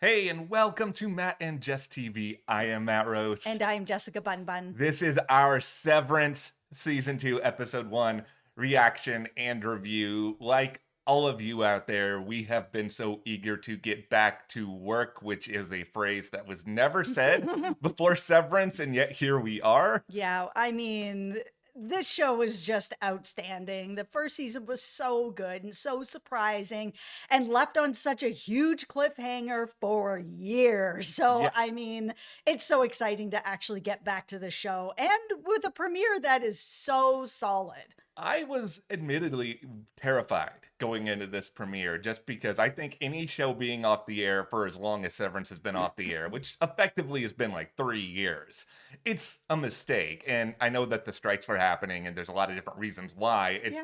Hey, and welcome to Matt and Jess TV. I am Matt Roast. And I'm Jessica Bun Bun. This is our Severance Season 2, Episode 1 reaction and review. Like all of you out there, we have been so eager to get back to work, which is a phrase that was never said before Severance, and yet here we are. Yeah, I mean, this show was just outstanding. The first season was so good and so surprising and left on such a huge cliffhanger for years. So, Yeah. I mean, it's so exciting to actually get back to the show and with a premiere that is so solid. I was admittedly terrified going into this premiere just because I think any show being off the air for as long as Severance has been off the air, which effectively has been like 3 years, it's a mistake. And I know that the strikes were happening and there's a lot of different reasons why. It's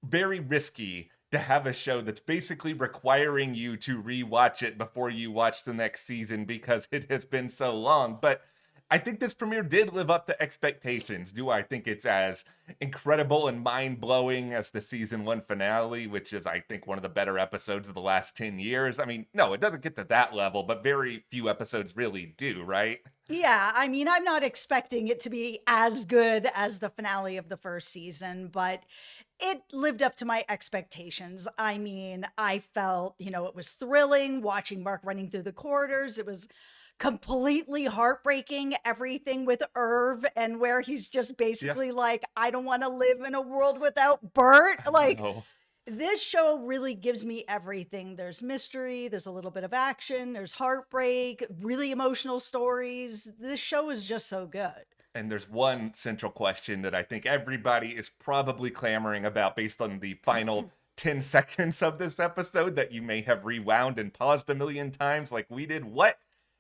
very risky to have a show that's basically requiring you to rewatch it before you watch the next season because it has been so long. But I think this premiere did live up to expectations. Do I think it's as incredible and mind-blowing as the season 1 finale, which is, I think, one of the better episodes of the last 10 years? I mean, no, it doesn't get to that level, but very few episodes really do, right? Yeah, I mean, I'm not expecting it to be as good as the finale of the first season, but it lived up to my expectations. I mean, I felt, it was thrilling watching Mark running through the corridors. It was completely heartbreaking, everything with Irv and where he's just basically like, I don't want to live in a world without Bert. Like, No. this show really gives me everything. There's mystery, there's a little bit of action, there's heartbreak, really emotional stories. This show is just so good. And there's one central question that I think everybody is probably clamoring about based on the final 10 seconds of this episode that you may have rewound and paused a million times like we did. What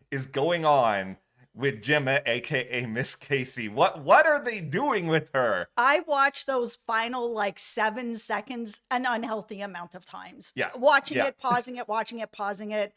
is going on with Gemma, aka Miss Casey? What are they doing with her? I watched those final 7 seconds an unhealthy amount of times. Yeah. Watching Yeah. it, pausing it, watching it, pausing it.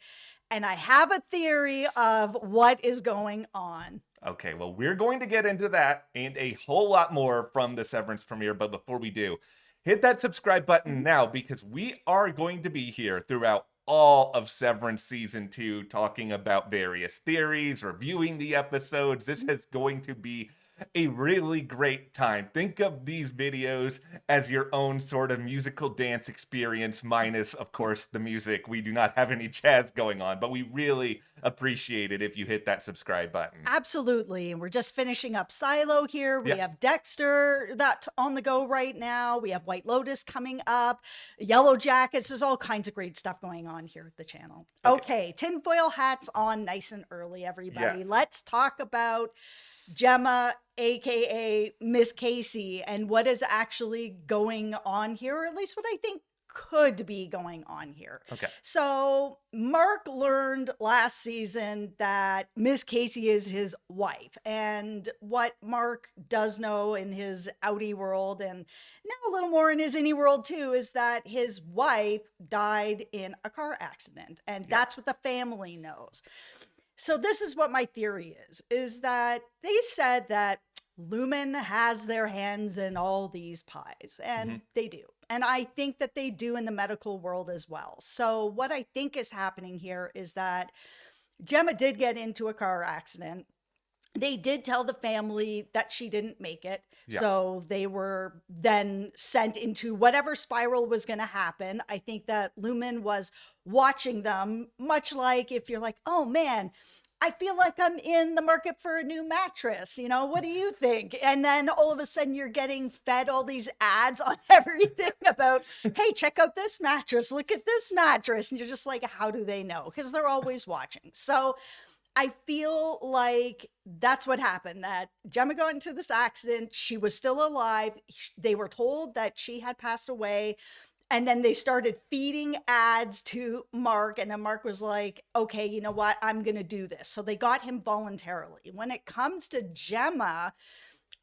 And I have a theory of what is going on. Okay, well, we're going to get into that and a whole lot more from the Severance premiere. But before we do, hit that subscribe button now because we are going to be here throughout all of Severance Season 2 talking about various theories, reviewing the episodes. This is going to be a really great time. Think of these videos as your own sort of musical dance experience, minus, of course, the music. We do not have any jazz going on, but we really appreciate it if you hit that subscribe button. Absolutely. And we're just finishing up Silo here. We have Dexter that's on the go right now. We have White Lotus coming up, Yellow Jackets. There's all kinds of great stuff going on here at the channel. Okay, tinfoil hats on nice and early, everybody. Yeah. Let's talk about Gemma, aka Miss Casey, and what is actually going on here, or at least what I think could be going on here. Okay. So Mark learned last season that Miss Casey is his wife, and what Mark does know in his outie world, and now a little more in his innie world too, is that his wife died in a car accident, and that's what the family knows. So this is what my theory is that they said that Lumen has their hands in all these pies, and they do. And I think that they do in the medical world as well. So what I think is happening here is that Gemma did get into a car accident. They did tell the family that she didn't make it. Yeah. So they were then sent into whatever spiral was going to happen. I think that Lumen was watching them, much like if you're like, oh man, I feel like I'm in the market for a new mattress. What do you think? And then all of a sudden you're getting fed all these ads on everything about, hey, check out this mattress. Look at this mattress. And you're just like, how do they know? Because they're always watching. So I feel like that's what happened, that Gemma got into this accident. She was still alive. They were told that she had passed away. And then they started feeding ads to Mark. And then Mark was like, okay, you know what? I'm going to do this. So they got him voluntarily. When it comes to Gemma,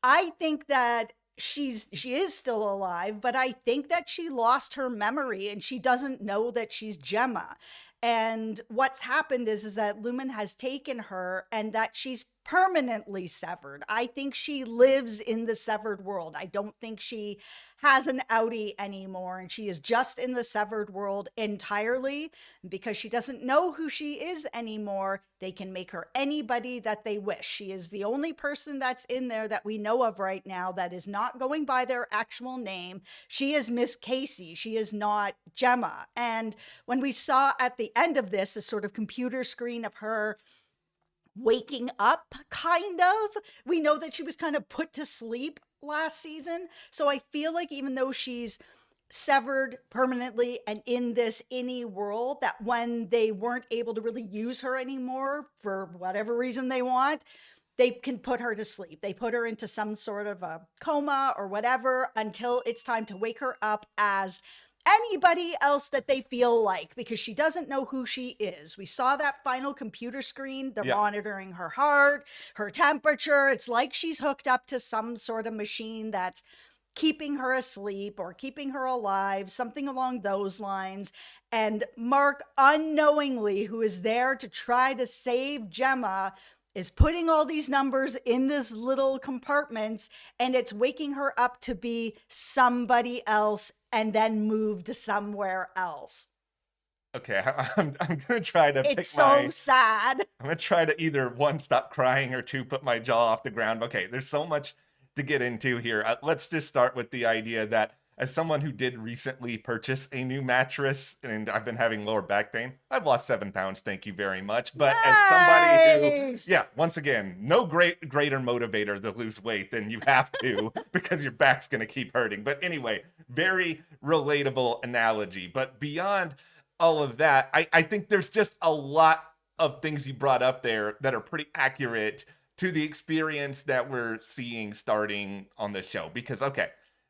I think that she is still alive, but I think that she lost her memory and she doesn't know that she's Gemma. And what's happened is that Lumen has taken her and that she's permanently severed. I think she lives in the severed world. I don't think she has an outie anymore. And she is just in the severed world entirely because she doesn't know who she is anymore. They can make her anybody that they wish. She is the only person that's in there that we know of right now that is not going by their actual name. She is Miss Casey. She is not Gemma. And when we saw at the end of this, a sort of computer screen of her waking up, kind of, we know that she was kind of put to sleep last season. So I feel like even though she's severed permanently and in this innie world, that when they weren't able to really use her anymore for whatever reason they want, they can put her to sleep. They put her into some sort of a coma or whatever until it's time to wake her up as anybody else that they feel like, because she doesn't know who she is. We saw that final computer screen. They're monitoring her heart, her temperature. It's like she's hooked up to some sort of machine that's keeping her asleep or keeping her alive, something along those lines. And Mark, unknowingly, who is there to try to save Gemma, is putting all these numbers in this little compartments, and it's waking her up to be somebody else and then moved somewhere else. Okay, I'm gonna try to. It's so sad. I'm gonna try to either one, stop crying, or two, put my jaw off the ground. Okay, there's so much to get into here. Let's just start with the idea that, as someone who did recently purchase a new mattress and I've been having lower back pain, I've lost 7 pounds. Thank you very much. But as somebody who, once again, no greater motivator to lose weight than you have to because your back's going to keep hurting. But anyway, very relatable analogy. But beyond all of that, I think there's just a lot of things you brought up there that are pretty accurate to the experience that we're seeing starting on the show. Because, okay,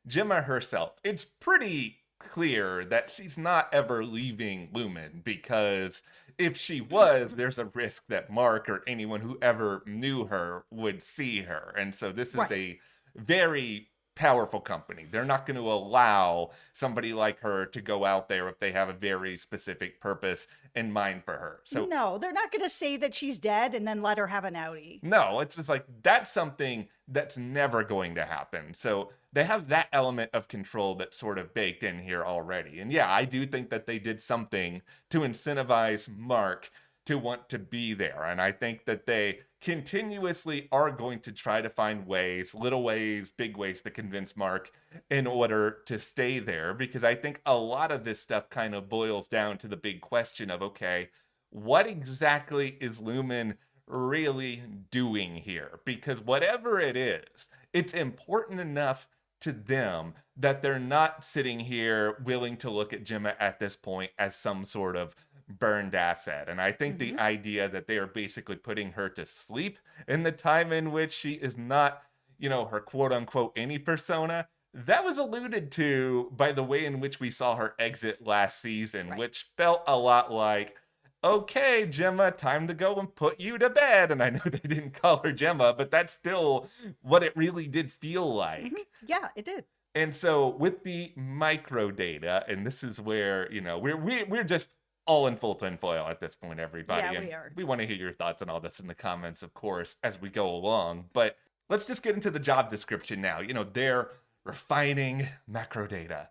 Gemma herself, it's pretty clear that she's not ever leaving Lumen, because if she was, there's a risk that Mark or anyone who ever knew her would see her. And so this is a very powerful company. They're not going to allow somebody like her to go out there if they have a very specific purpose in mind for her. So no, they're not going to say that she's dead and then let her have an outie. No, it's just like, that's something that's never going to happen. So they have that element of control that's sort of baked in here already. And yeah, I do think that they did something to incentivize Mark to want to be there. And I think that they continuously are going to try to find ways, little ways, big ways, to convince Mark in order to stay there. Because I think a lot of this stuff kind of boils down to the big question of, okay, what exactly is Lumen really doing here? Because whatever it is, it's important enough to them that they're not sitting here willing to look at Gemma at this point as some sort of burned asset. And I think the idea that they are basically putting her to sleep in the time in which she is not, her quote unquote any persona, that was alluded to by the way in which we saw her exit last season, which felt a lot like, okay, Gemma, time to go and put you to bed. And I know they didn't call her Gemma, but that's still what it really did feel like. Yeah, it did. And so with the micro data, and this is where, we're just all in full tinfoil at this point, everybody. Yeah, and we are. We want to hear your thoughts on all this in the comments, of course, as we go along. But let's just get into the job description now. They're refining macro data.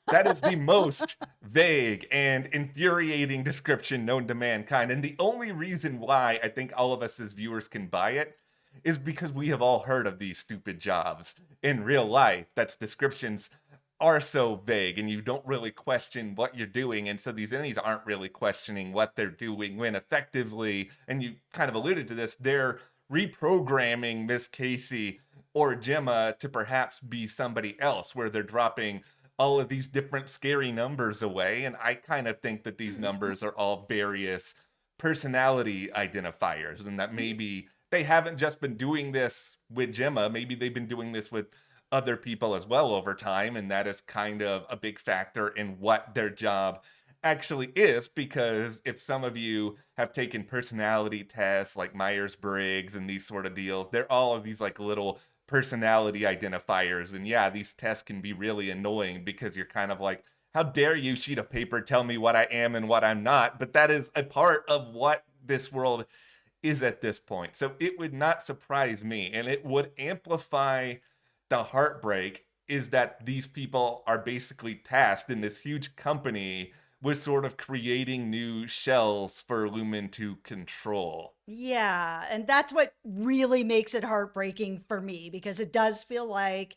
That is the most vague and infuriating description known to mankind. And the only reason why I think all of us as viewers can buy it is because we have all heard of these stupid jobs in real life. That's descriptions are so vague and you don't really question what you're doing. And so these innies aren't really questioning what they're doing when effectively, and you kind of alluded to this, they're reprogramming Miss Casey or Gemma to perhaps be somebody else, where they're dropping all of these different scary numbers away. And I kind of think that these numbers are all various personality identifiers, and that maybe they haven't just been doing this with Gemma, maybe they've been doing this with other people as well over time, and that is kind of a big factor in what their job actually is. Because if some of you have taken personality tests like Myers-Briggs and these sort of deals, they're all of these like little personality identifiers. And yeah, these tests can be really annoying because you're kind of like, how dare you, sheet of paper, tell me what I am and what I'm not? But that is a part of what this world is at this point. So it would not surprise me, and it would amplify the heartbreak, is that these people are basically tasked in this huge company with sort of creating new shells for Lumen to control. Yeah, and that's what really makes it heartbreaking for me, because it does feel like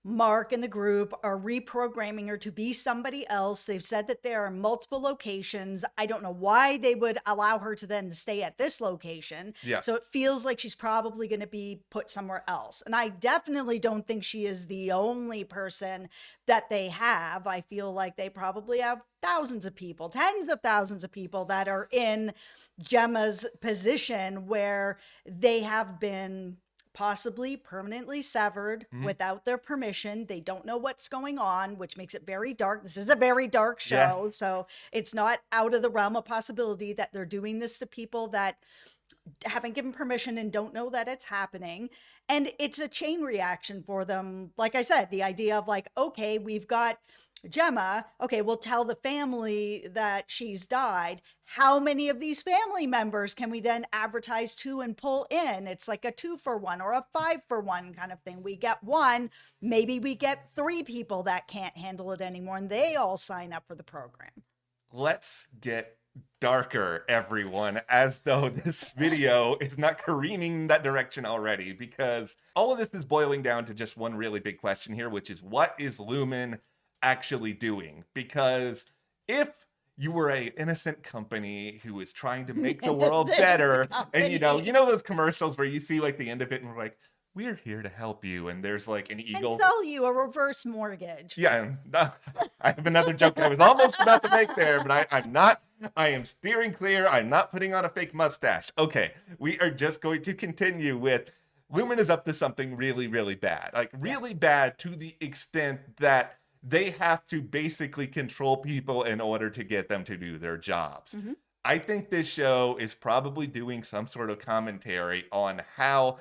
Mark and the group are reprogramming her to be somebody else. They've said that there are multiple locations. I don't know why they would allow her to then stay at this location. Yeah. So it feels like she's probably going to be put somewhere else. And I definitely don't think she is the only person that they have. I feel like they probably have thousands of people, tens of thousands of people that are in Gemma's position, where they have been possibly permanently severed without their permission. They don't know what's going on, which makes it very dark. This is a very dark show, so it's not out of the realm of possibility that they're doing this to people that haven't given permission and don't know that it's happening. And it's a chain reaction for them. Like I said, the idea of like, okay, we've got Gemma. Okay, we'll tell the family that she's died. How many of these family members can we then advertise to and pull in? It's like a 2-for-1 or a 5-for-1 kind of thing. We get one, maybe we get 3 people that can't handle it anymore, and they all sign up for the program. Let's get darker, everyone, as though this video is not careening in that direction already, because all of this is boiling down to just one really big question here, which is, what is Lumen actually doing? Because if you were a innocent company who is trying to make the world better, and you know those commercials where you see like the end of it and we're like, we're here to help you, and there's like an eagle and sell you a reverse mortgage. Yeah, I have another joke I was almost about to make there, but I'm not. I am steering clear. I'm not putting on a fake mustache. Okay, we are just going to continue with Lumen is up to something really, really bad. Like really bad, to the extent that they have to basically control people in order to get them to do their jobs. I think this show is probably doing some sort of commentary on how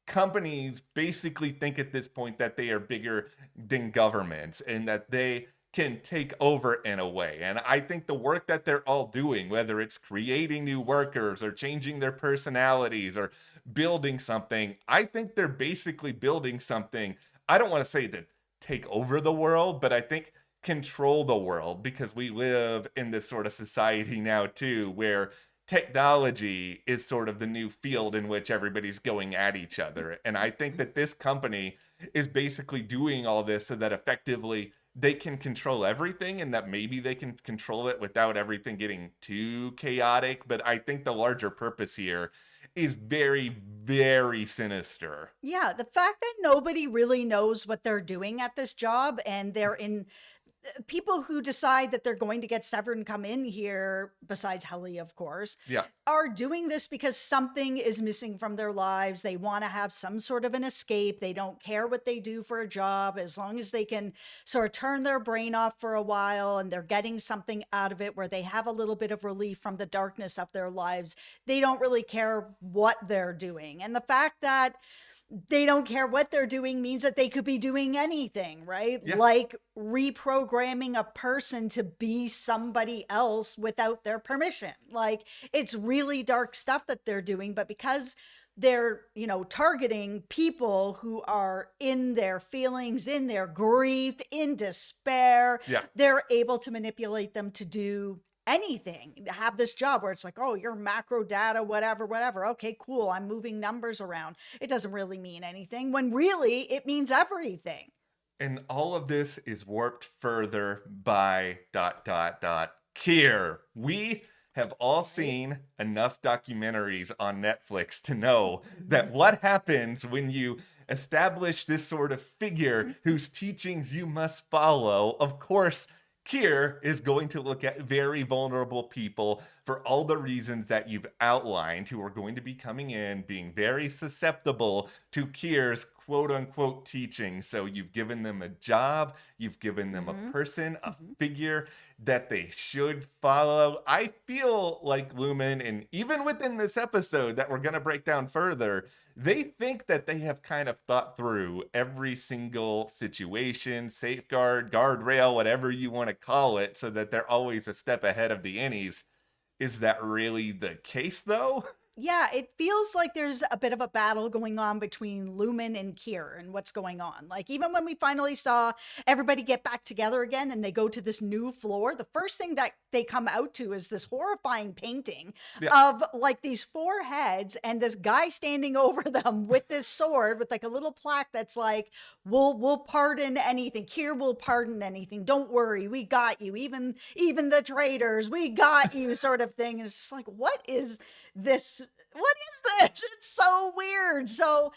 companies basically think at this point that they are bigger than governments and that they can take over in a way. And I think the work that they're all doing, whether it's creating new workers or changing their personalities or building something, I think they're basically building something. I don't want to say to take over the world, but I think control the world, because we live in this sort of society now too, where technology is sort of the new field in which everybody's going at each other. And I think that this company is basically doing all this so that effectively they can control everything, and that maybe they can control it without everything getting too chaotic. But I think the larger purpose here is very, very sinister. Yeah, the fact that nobody really knows what they're doing at this job, and they're in people who decide that they're going to get severed and come in here, besides Helly, of course, are doing this because something is missing from their lives. They want to have some sort of an escape. They don't care what they do for a job, as long as they can sort of turn their brain off for a while and they're getting something out of it where they have a little bit of relief from the darkness of their lives. They don't really care what they're doing. And the fact that they don't care what they're doing means that they could be doing anything, right? Like reprogramming a person to be somebody else without their permission. Like, it's really dark stuff that they're doing, but because they're, targeting people who are in their feelings, in their grief, in despair, they're able to manipulate them to do anything, have this job where it's like, oh, you're macro data, whatever. Okay, cool. I'm moving numbers around. It doesn't really mean anything, when really it means everything. And all of this is warped further by ... Kier. We have all seen enough documentaries on Netflix to know that what happens when you establish this sort of figure whose teachings you must follow, of course, Kier is going to look at very vulnerable people for all the reasons that you've outlined, who are going to be coming in being very susceptible to Kier's quote unquote teaching. So you've given them a job, you've given them a Mm-hmm. person, a Mm-hmm. figure that they should follow. I feel like Lumen, and even within this episode that we're going to break down further, they think that they have kind of thought through every single situation, safeguard, guardrail, whatever you want to call it, so that they're always a step ahead of the innies. Is that really the case, though? Yeah, it feels like there's a bit of a battle going on between Lumen and Kier and what's going on. Like, even when we finally saw everybody get back together again and they go to this new floor, the first thing that they come out to is this horrifying painting Yeah. of like these four heads and this guy standing over them with this sword with like a little plaque that's like, we'll pardon anything. Kier will pardon anything. Don't worry, we got you. Even the traitors, we got you, sort of thing. And it's just like, what is this? What is this? It's so weird. So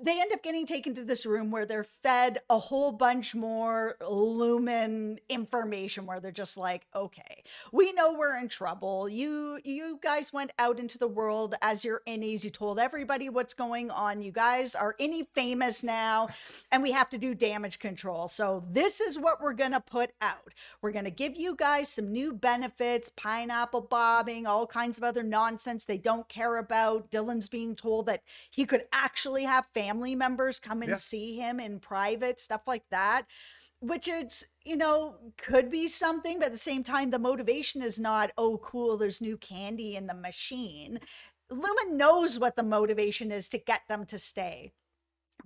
they end up getting taken to this room where they're fed a whole bunch more Lumen information, where they're just like, okay, we know we're in trouble. You guys went out into the world as your innies. You told everybody what's going on. You guys are innie famous now, and we have to do damage control. So this is what we're gonna put out. We're gonna give you guys some new benefits, pineapple bobbing, all kinds of other nonsense they don't care about. Dylan's being told that he could actually have family members come and see him in private, stuff like that, which it's, could be something, but at the same time, the motivation is not, oh, cool, there's new candy in the machine. Lumen knows what the motivation is to get them to stay,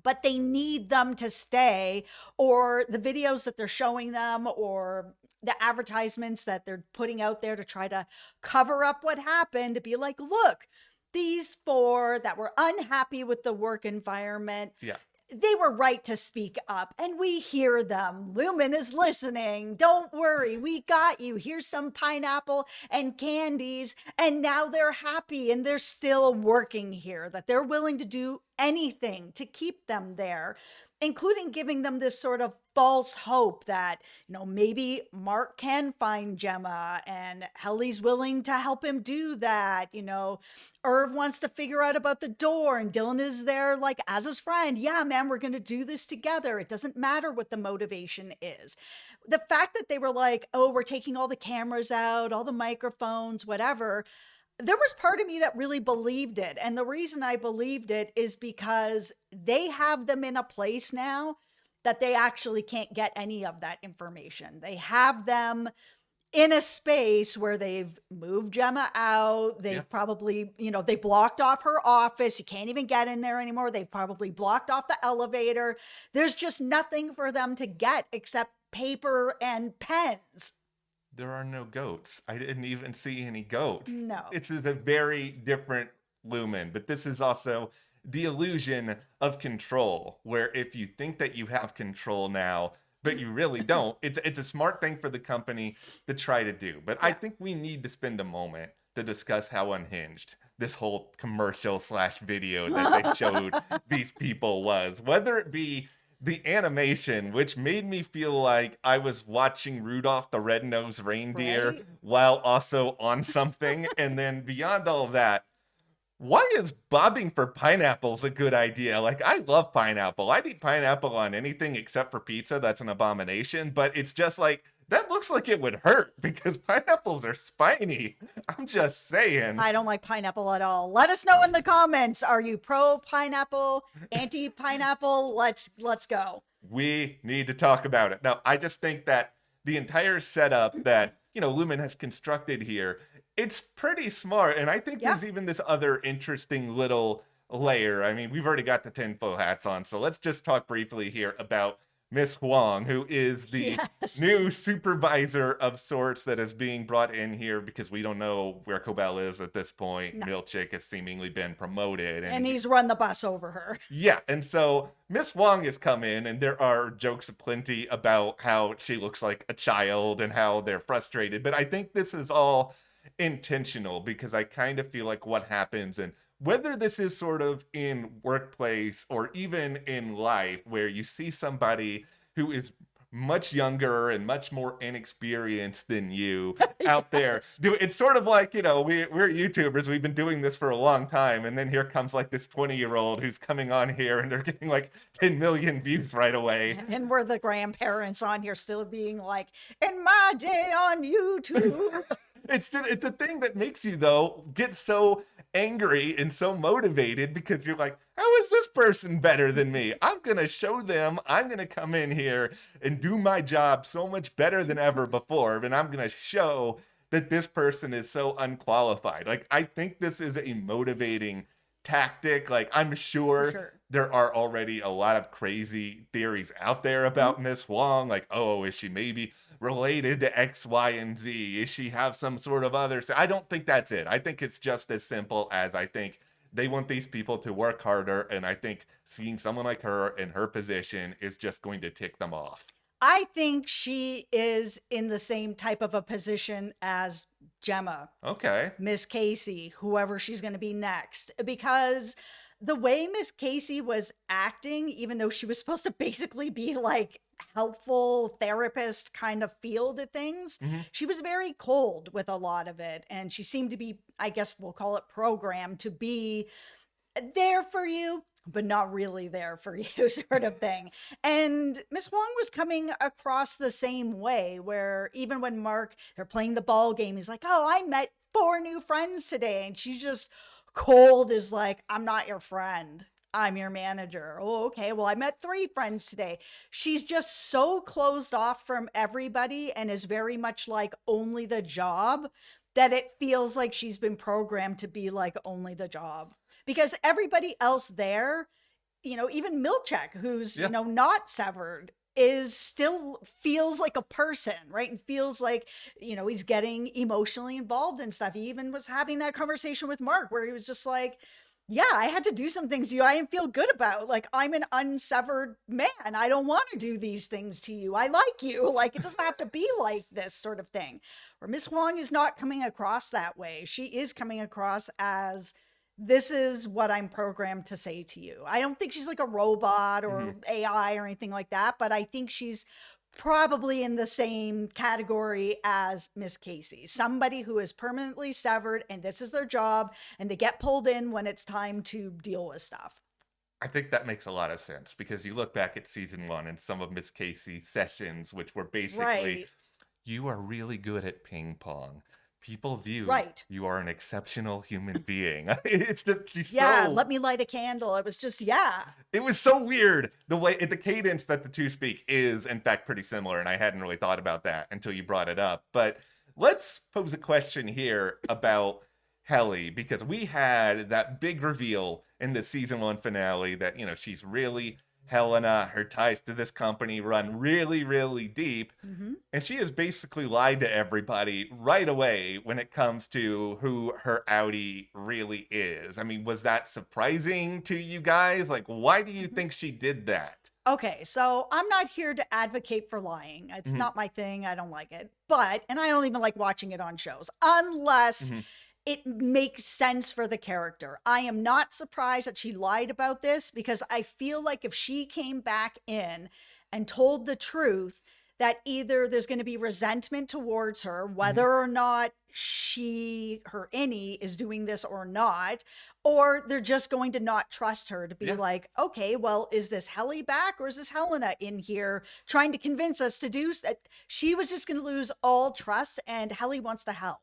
but they need them to stay, or the videos that they're showing them, or the advertisements that they're putting out there to try to cover up what happened, to be like, look, these four that were unhappy with the work environment, they were right to speak up, and we hear them. Lumen is listening. Don't worry, we got you. Here's some pineapple and candies, and now they're happy, and they're still working here, that they're willing to do anything to keep them there, including giving them this sort of false hope that, maybe Mark can find Gemma, and Helly's willing to help him do that. Irv wants to figure out about the door, and Dylan is there like as his friend. Yeah, man, we're going to do this together. It doesn't matter what the motivation is. The fact that they were like, oh, we're taking all the cameras out, all the microphones, whatever, there was part of me that really believed it. And the reason I believed it is because they have them in a place now that they actually can't get any of that information. They have them in a space where they've moved Gemma out. They've probably, they blocked off her office. You can't even get in there anymore. They've probably blocked off the elevator. There's just nothing for them to get except paper and pens. There are no goats. I didn't even see any goats. No. It's a very different Lumen, but this is also the illusion of control, where if you think that you have control now, but you really don't, it's a smart thing for the company to try to do. But I think we need to spend a moment to discuss how unhinged this whole commercial / video that they showed these people was, whether it be the animation, which made me feel like I was watching Rudolph the Red-Nosed Reindeer while also on something. And then beyond all of that, why is bobbing for pineapples a good idea? Like, I love pineapple. I'd eat pineapple on anything except for pizza. That's an abomination. But it's just like, that looks like it would hurt because pineapples are spiny. I'm just saying. I don't like pineapple at all. Let us know in the comments. Are you pro pineapple, anti pineapple? Let's go. We need to talk about it. Now, I just think that the entire setup that, Lumen has constructed here, it's pretty smart. And I think there's even this other interesting little layer. I mean, we've already got the tinfoil hats on. So let's just talk briefly here about Miss Huang, who is the new supervisor of sorts that is being brought in here because we don't know where Cobell is at this point. No. Milchick has seemingly been promoted. And he's run the bus over her. Yeah, and so Miss Huang has come in, and there are jokes aplenty about how she looks like a child and how they're frustrated. But I think this is all intentional because I kind of feel like what happens, and whether this is sort of in workplace or even in life, where you see somebody who is much younger and much more inexperienced than you out there. Yes. It's sort of like, we're YouTubers. We've been doing this for a long time. And then here comes like this 20-year-old who's coming on here and they're getting like 10 million views right away. And we're the grandparents on here still being like, in my day on YouTube. It's a thing that makes you, though, get so angry and so motivated because you're like, how is this person better than me? I'm going to show them. I'm going to come in here and do my job so much better than ever before. And I'm going to show that this person is so unqualified. Like, I think this is a motivating tactic. Like, I'm sure there are already a lot of crazy theories out there about Miss Huang. Like, oh, is she maybe related to X, Y, and Z? Is she have some sort of other? I don't think that's it. I think it's just as simple as I think they want these people to work harder. And I think seeing someone like her in her position is just going to tick them off. I think she is in the same type of a position as Gemma. Okay. Miss Casey, whoever she's going to be next. Because the way Miss Casey was acting, even though she was supposed to basically be like helpful therapist kind of feel to things, she was very cold with a lot of it. And she seemed to be, I guess we'll call it programmed to be there for you, but not really there for you, sort of thing. And Miss Huang was coming across the same way, where even when they're playing the ball game, he's like, oh, I met 4 new friends today. And she's just cold as like, I'm not your friend. I'm your manager. Oh, okay. Well, I met 3 friends today. She's just so closed off from everybody and is very much like only the job that it feels like she's been programmed to be like only the job. Because everybody else there, even Milchek, who's, not severed, is still feels like a person, right? And feels like, he's getting emotionally involved and stuff. He even was having that conversation with Mark where he was just like, yeah, I had to do some things to you I didn't feel good about. Like, I'm an unsevered man. I don't want to do these things to you. I like you. Like, it doesn't have to be like this sort of thing. Where Miss Huang is not coming across that way. She is coming across as, this is what I'm programmed to say to you. I don't think she's like a robot or AI or anything like that, but I think she's probably in the same category as Miss Casey, somebody who is permanently severed and this is their job and they get pulled in when it's time to deal with stuff. I think that makes a lot of sense because you look back at season 1 and some of Miss Casey's sessions, which were basically, you are really good at ping pong. People view you are an exceptional human being. It's just, let me light a candle. It was just, It was so weird. The cadence that the two speak is, in fact, pretty similar. And I hadn't really thought about that until you brought it up. But let's pose a question here about Helly, because we had that big reveal in the season 1 finale that, she's really Helena, her ties to this company run really, really deep. And she has basically lied to everybody right away when it comes to who her outie really is. I mean, was that surprising to you guys? Like, why do you think she did that? Okay, so I'm not here to advocate for lying. It's not my thing. I don't like it. And I don't even like watching it on shows unless it makes sense for the character. I am not surprised that she lied about this because I feel like if she came back in and told the truth, that either there's going to be resentment towards her, whether or not her innie is doing this or not, or they're just going to not trust her to be like, okay, well, is this Helly back or is this Helena in here trying to convince us to do that? She was just going to lose all trust and Helly wants to help.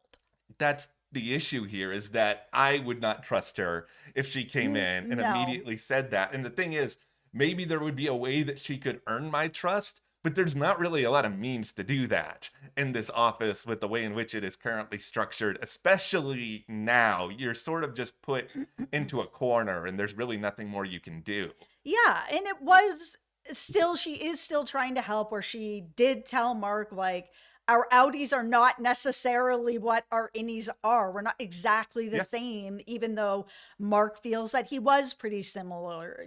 That's the issue here, is that I would not trust her if she came in and immediately said that. And the thing is, maybe there would be a way that she could earn my trust, but there's not really a lot of means to do that in this office with the way in which it is currently structured, especially now. You're sort of just put into a corner and there's really nothing more you can do. Yeah, and it was still, she is still trying to help, where she did tell Mark, like, our outies are not necessarily what our innies are. We're not exactly the same, even though Mark feels that he was pretty similar.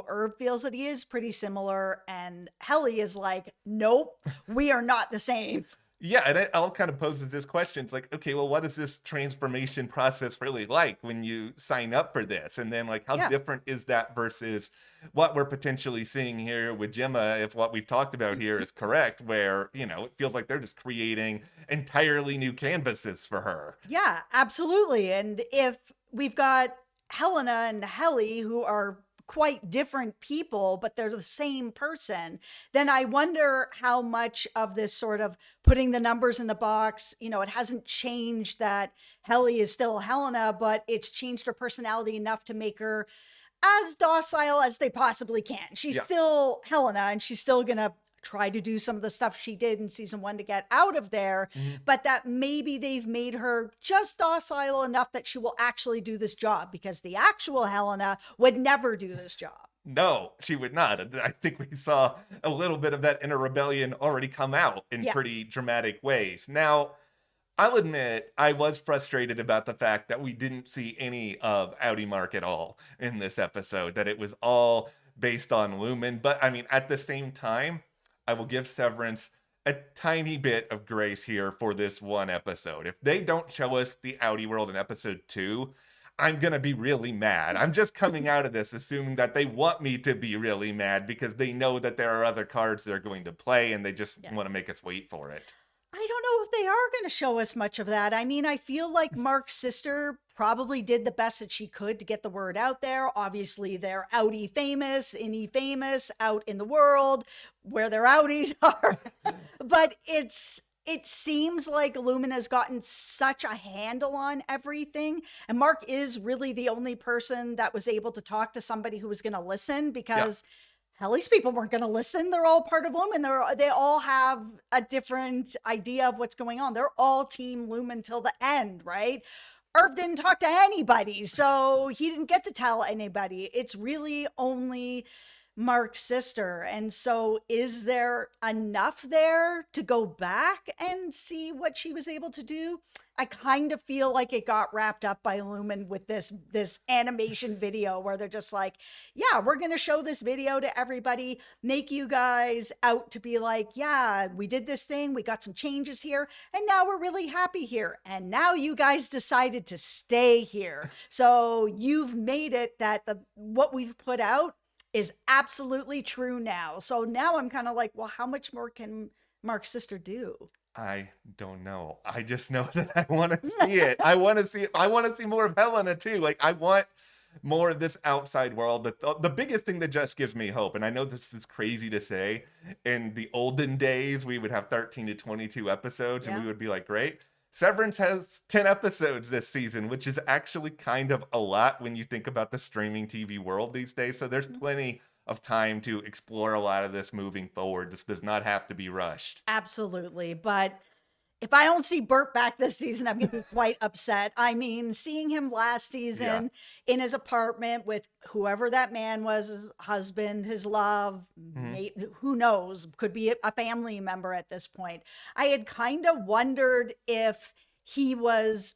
Irv feels that he is pretty similar. And Helly is like, nope, we are not the same. Yeah, and it all kind of poses this question. It's like, okay, well, what is this transformation process really like when you sign up for this? And then, like, how Yeah. different is that versus what we're potentially seeing here with Gemma, if what we've talked about here is correct, where, it feels like they're just creating entirely new canvases for her. Yeah, absolutely. And if we've got Helena and Helly, who are quite different people, but they're the same person, then I wonder how much of this sort of putting the numbers in the box, it hasn't changed that Helly is still Helena, but it's changed her personality enough to make her as docile as they possibly can. She's Yeah. still Helena, and she's still gonna try to do some of the stuff she did in season 1 to get out of there, Mhm. but that maybe they've made her just docile enough that she will actually do this job, because the actual Helena would never do this job. No, she would not. And I think we saw a little bit of that inner rebellion already come out in Yeah. pretty dramatic ways. Now, I'll admit I was frustrated about the fact that we didn't see any of Audi Mark at all in this episode, that it was all based on Lumen. But I mean, at the same time, I will give Severance a tiny bit of grace here for this one episode. If they don't show us the Audi world in episode 2, I'm going to be really mad. I'm just coming out of this assuming that they want me to be really mad because they know that there are other cards they're going to play and they just Yeah. want to make us wait for it. I don't know if they are going to show us much of that. I mean, I feel like Mark's sister probably did the best that she could to get the word out there. Obviously, they're Audi famous, Innie famous, out in the world where their Audis are. But it seems like Lumen has gotten such a handle on everything. And Mark is really the only person that was able to talk to somebody who was going to listen, because Helly's people weren't going to listen. They're all part of Lumen. They all have a different idea of what's going on. They're all Team Lumen till the end, right? Irv didn't talk to anybody, so he didn't get to tell anybody. It's really only Mark's sister. And so is there enough there to go back and see what she was able to do? I kind of feel like it got wrapped up by Lumen with this animation video where they're just like, yeah, we're going to show this video to everybody, make you guys out to be like, yeah, we did this thing, we got some changes here, and now we're really happy here. And now you guys decided to stay here. So you've made it that what we've put out is absolutely true now. So now I'm kind of like, well, how much more can Mark's sister do? I don't know. I just know that I want to see it. I want to see it. I want to see more of Helena too. Like, I want more of this outside world. The biggest thing that just gives me hope, and I know this is crazy to say, in the olden days, we would have 13 to 22 episodes and we would be like, great. Severance has 10 episodes this season, which is actually kind of a lot when you think about the streaming TV world these days. So there's plenty of time to explore a lot of this moving forward. This does not have to be rushed. Absolutely. But if I don't see Bert back this season, I'm going to be quite upset. I mean, seeing him last season in his apartment with whoever that man was, his husband, his love, who knows, could be a family member at this point. I had kind of wondered if he was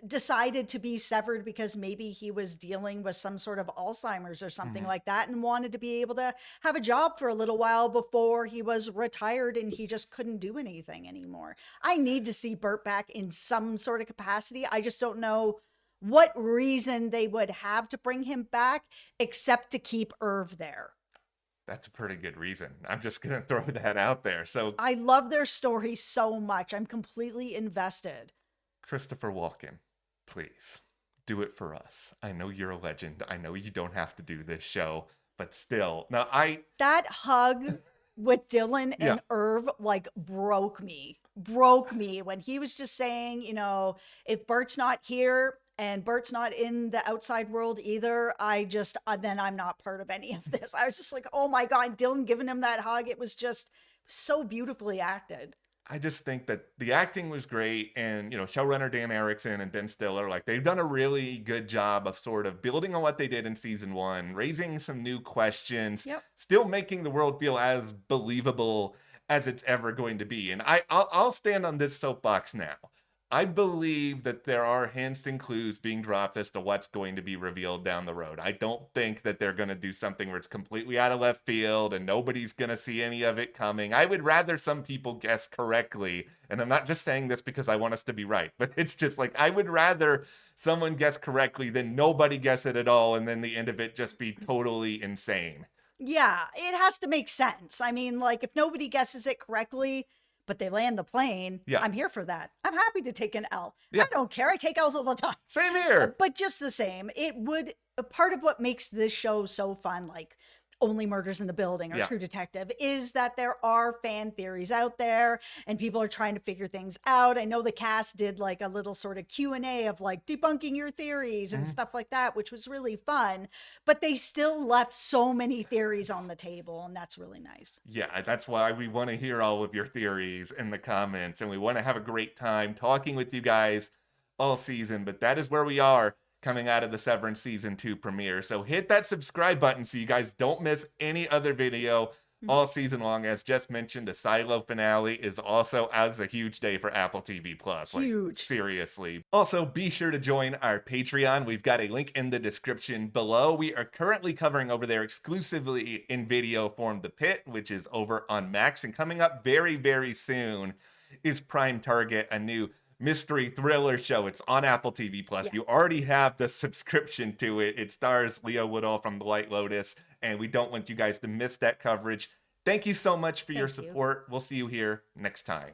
decided to be severed because maybe he was dealing with some sort of Alzheimer's or something like that, and wanted to be able to have a job for a little while before he was retired and he just couldn't do anything anymore. I need to see Bert back in some sort of capacity. I just don't know what reason they would have to bring him back except to keep Irv there. That's a pretty good reason. I'm just going to throw that out there. So I love their story so much. I'm completely invested. Christopher Walken, please do it for us. I know you're a legend. I know you don't have to do this show, but still. Now, that hug with Dylan and Irv like broke me when he was just saying, if Bert's not here and Bert's not in the outside world either, then I'm not part of any of this. I was just like, oh my God, Dylan giving him that hug. It was just so beautifully acted. I just think that the acting was great, and showrunner Dan Erickson and Ben Stiller, like, they've done a really good job of sort of building on what they did in season 1, raising some new questions, still making the world feel as believable as it's ever going to be. And I'll stand on this soapbox now. I believe that there are hints and clues being dropped as to what's going to be revealed down the road. I don't think that they're going to do something where it's completely out of left field and nobody's going to see any of it coming. I would rather some people guess correctly. And I'm not just saying this because I want us to be right, but it's just like I would rather someone guess correctly than nobody guess it at all and then the end of it just be totally insane. Yeah, it has to make sense. I mean, like, if nobody guesses it correctly, but they land the plane, Yeah. I'm here for that. I'm happy to take an L. Yeah. I don't care. I take L's all the time. Same here. But just the same, it would, a part of what makes this show so fun, like Only Murders in the Building or Yeah. True Detective, is that there are fan theories out there and people are trying to figure things out. I know the cast did like a little sort of Q&A of like debunking your theories and stuff like that, which was really fun, but they still left so many theories on the table, and that's really nice. Yeah, that's why we want to hear all of your theories in the comments, and we want to have a great time talking with you guys all season. But that is where we are coming out of the Severance Season 2 premiere. So hit that subscribe button so you guys don't miss any other video all season long. As Jess mentioned, the Silo finale is also as a huge day for Apple TV Plus. Huge. Like, seriously. Also, be sure to join our Patreon. We've got a link in the description below. We are currently covering over there exclusively in video form The Pit, which is over on Max. And coming up very, very soon is Prime Target, a new mystery thriller show. It's on Apple TV Plus. Yeah. You already have the subscription to it. It stars Leo Woodall from The White Lotus, and we don't want you guys to miss that coverage. Thank you so much for your Thank you. support. We'll see you here next time.